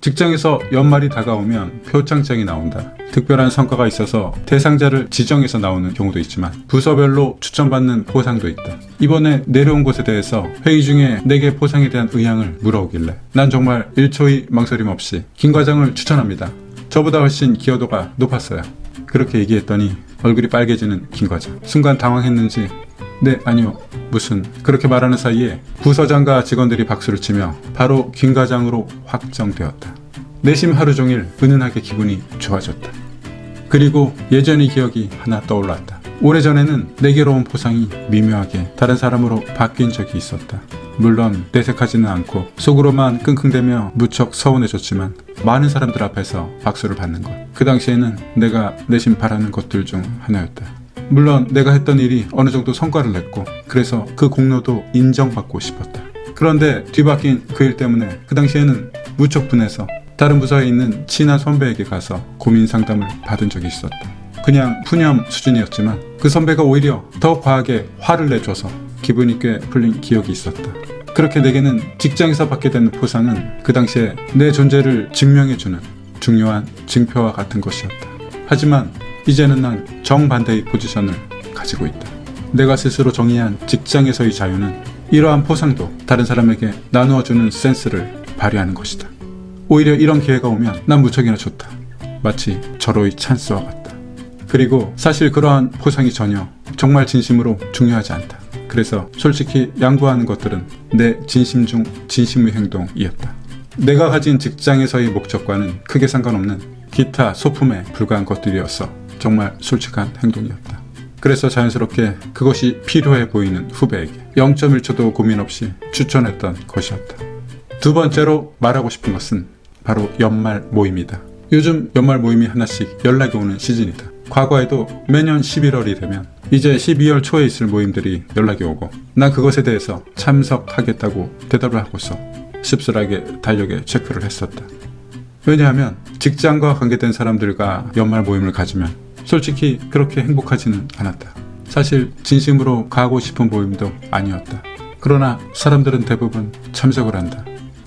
직장에서 연말이 다가오면 표창장이 나온다. 특별한 성과가 있어서 대상자를 지정해서 나오는 경우도 있지만 부서별로 추천받는 포상도 있다. 이번에 내려온 곳에 대해서 회의 중에 내게 포상에 대한 의향을 물어오길래 난 정말 1초의 망설임 없이 김 과장을 추천합니다. 저보다 훨씬 기여도가 높았어요. 그렇게 얘기했더니 얼굴이 빨개지는 김 과장. 순간 당황했는지 네, 아니요. 무슨 그렇게 말하는 사이에 부서장과 직원들이 박수를 치며 바로 김 과장으로 확정되었다. 내심 하루 종일 은은하게 기분이 좋아졌다. 그리고 예전의 기억이 하나 떠올랐다. 오래전에는 내게로 온 포상이 미묘하게 다른 사람으로 바뀐 적이 있었다. 물론 내색하지는 않고 속으로만 끙끙대며 무척 서운해졌지만 많은 사람들 앞에서 박수를 받는 것. 그 당시에는 내가 내심 바라는 것들 중 하나였다. 물론 내가 했던 일이 어느 정도 성과를 냈고 그래서 그 공로도 인정받고 싶었다. 그런데 뒤바뀐 그 일 때문에 그 당시에는 무척 분해서 다른 부서에 있는 친한 선배에게 가서 고민 상담을 받은 적이 있었다. 그냥 푸념 수준이었지만 그 선배가 오히려 더 과하게 화를 내줘서 기분이 꽤 풀린 기억이 있었다. 그렇게 내게는 직장에서 받게 되는 포상은 그 당시에 내 존재를 증명해주는 중요한 증표와 같은 것이었다. 하지만 이제는 난 정반대의 포지션을 가지고 있다. 내가 스스로 정의한 직장에서의 자유는 이러한 포상도 다른 사람에게 나누어주는 센스를 발휘하는 것이다. 오히려 이런 기회가 오면 난 무척이나 좋다. 마치 절호의 찬스와 같다. 그리고 사실 그러한 포상이 전혀 정말 진심으로 중요하지 않다. 그래서 솔직히 양보하는 것들은 내 진심 중 진심의 행동이었다. 내가 가진 직장에서의 목적과는 크게 상관없는 기타 소품에 불과한 것들이었어. 정말 솔직한 행동이었다. 그래서 자연스럽게 그것이 필요해 보이는 후배에게 0.1초도 고민 없이 추천했던 것이었다. 두 번째로 말하고 싶은 것은 바로 연말 모임이다. 요즘 연말 모임이 하나씩 연락이 오는 시즌이다. 과거에도 매년 11월이 되면 이제 12월 초에 있을 모임들이 연락이 오고 난 그것에 대해서 참석하겠다고 대답을 하고서 씁쓸하게 달력에 체크를 했었다. 왜냐하면 직장과 관계된 사람들과 연말 모임을 가지면 솔직히 그렇게 행복하지는 않았다. 사실 진심으로 가고 싶은 모임도 아니었다. 그러나 사람들은 대부분 참석을 한다.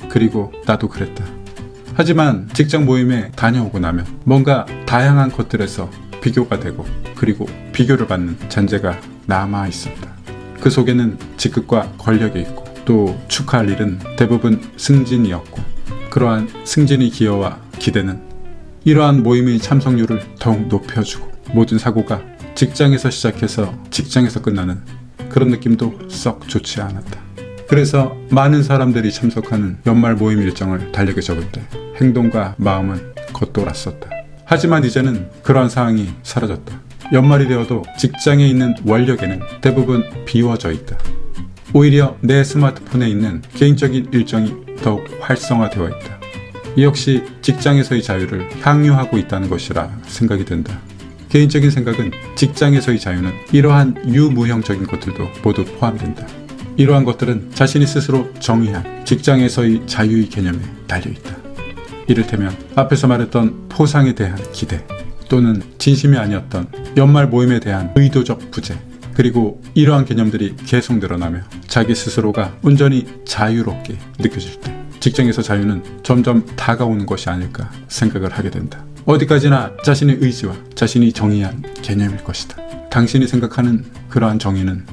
그리고 나도 그랬다. 하지만 직장 모임에 다녀오고 나면 뭔가 다양한 것들에서 비교가 되고 그리고 비교를 받는 잔재가 남아 있었다. 그 속에는 직급과 권력이 있고 또 축하할 일은 대부분 승진이었고 그러한 승진의 기여와 기대는 이러한 모임의 참석률을 더욱 높여주고 모든 사고가 직장에서 시작해서 직장에서 끝나는 그런 느낌도 썩 좋지 않았다. 그래서 많은 사람들이 참석하는 연말 모임 일정을 달력에 적을 때 행동과 마음은 겉돌았었다. 하지만 이제는 그러한 상황이 사라졌다. 연말이 되어도 직장에 있는 원력에는 대부분 비워져 있다. 오히려 내 스마트폰에 있는 개인적인 일정이 더욱 활성화되어 있다. 이 역시 직장에서의 자유를 향유하고 있다는 것이라 생각이 든다. 개인적인 생각은 직장에서의 자유는 이러한 유무형적인 것들도 모두 포함된다. 이러한 것들은 자신이 스스로 정의한 직장에서의 자유의 개념에 달려있다. 이를테면 앞에서 말했던 포상에 대한 기대 또는 진심이 아니었던 연말 모임에 대한 의도적 부재 그리고 이러한 개념들이 계속 늘어나며 자기 스스로가 온전히 자유롭게 느껴질 때 직장에서 자유는 점점 다가오는 것이 아닐까 생각을 하게 된다. 어디까지나 자신의 의지와 자신이 정의한 개념일 것이다. 당신이 생각하는 그러한 정의는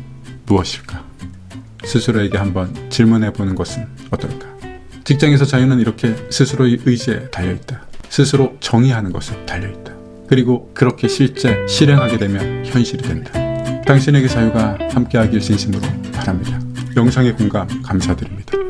무엇일까? 스스로에게 한번 질문해 보는 것은 어떨까? 직장에서 자유는 이렇게 스스로의 의지에 달려있다. 스스로 정의하는 것에 달려있다. 그리고 그렇게 실제 실행하게 되면 현실이 된다. 당신에게 자유가 함께하길 진심으로 바랍니다. 영상의 공감 감사드립니다.